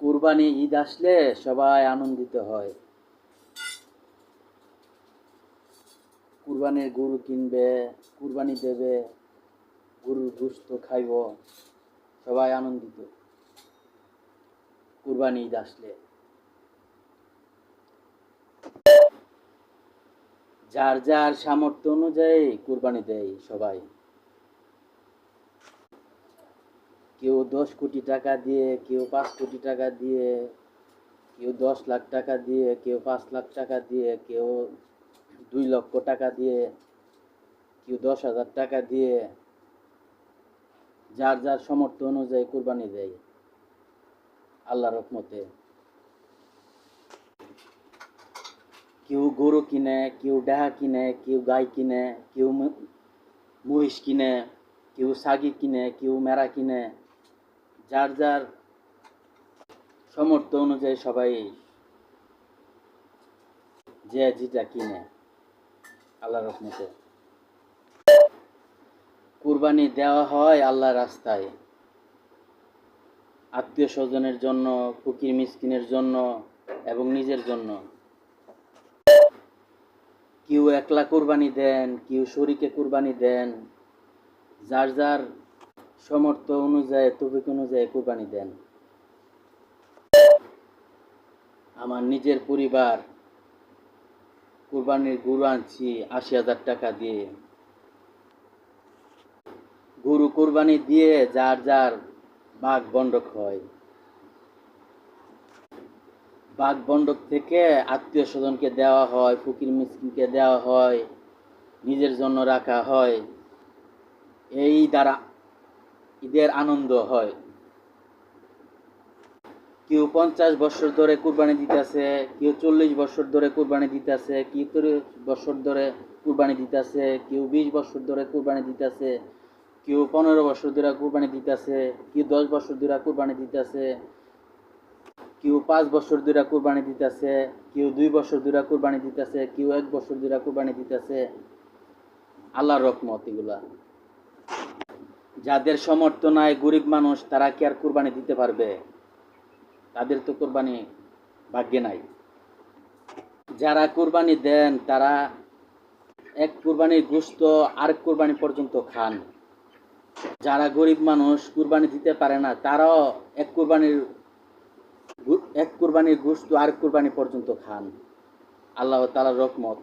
কুরবানি ঈদ আসলে সবাই আনন্দিত হয়। কুরবানির গরু কিনবে, কুরবানি দেবে, গরুর গোশত খাইব, সবাই আনন্দিত কুরবানি ঈদ আসলে। যার যার সামর্থ্য অনুযায়ী কুরবানি দেয় সবাই। কেউ 10 কোটি টাকা দিয়ে, কেউ 5 কোটি টাকা দিয়ে, কেউ 10 লাখ টাকা দিয়ে, কেউ 5 লাখ টাকা দিয়ে, কেউ 2 লক্ষ টাকা দিয়ে, কেউ 10,000 টাকা দিয়ে, যার যার সামর্থ্য অনুযায়ী কুরবানি দেয় আল্লাহর রহমতে। কেউ গরু কিনে, কেউ ডাহা কিনে, কেউ গাই কিনে, কেউ মহিষ কিনে, কেউ ছাগি কিনে, কেউ মেরা কিনে, যার যার সামর্থ্য অনুযায়ী সবাই যে যেটা কিনে আল্লাহর রহমতে। কুরবানি দেওয়া হয় আল্লাহর রাস্তায়, আত্মীয় স্বজনের জন্য, ফকির মিসকিনের জন্য এবং নিজের জন্য। কেউ একলা কুরবানি দেন, কেউ শরীকে কুরবানি দেন, যার যার সামর্থ্য অনুযায়ী, তৌফিক অনুযায়ী কুরবানি দেন। আমার নিজের পরিবার কুরবানির গরু আনছি 80,000 টাকা দিয়ে। গরু কুরবানি দিয়ে যার যার ভাগ বন্টক হয়। ভাগ বন্টক থেকে আত্মীয় স্বজনকে দেওয়া হয়, ফকির মিসকিনকে দেওয়া হয়, নিজের জন্য রাখা হয়। এই দ্বারা ঈদের আনন্দ হয়। কেউ 50 বছর ধরে কুরবানি দিতেছে, কেউ 40 বছর ধরে কুরবানি দিতেছে, কেউ 30 বছর ধরে কুরবানি দিতেছে, কেউ 20 বছর ধরে কুরবানি দিতেছে, কেউ 15 বছর ধরে কুরবানি দিতেছে, কেউ 10 বছর ধরে কুরবানি দিতেছে, কেউ 5 বছর ধরে কুরবানি দিতেছে, কেউ 2 বছর ধরে কুরবানি দিতেছে, কেউ 1 বছর ধরে কুরবানি দিতেছে। আল্লাহর রহমত এগুলা। যাদের সামর্থ্য নাই, গরিব মানুষ, তারা কি আর কুরবানি দিতে পারবে? তাদের তো কুরবানি ভাগ্যে নাই। যারা কুরবানি দেন তারা এক কুরবানির গোশত আরেক কুরবানি পর্যন্ত খান। যারা গরিব মানুষ কুরবানি দিতে পারে না, তারাও এক কুরবানির গোশত আরেক কুরবানি পর্যন্ত খান। আল্লাহ তাআলার রহমত।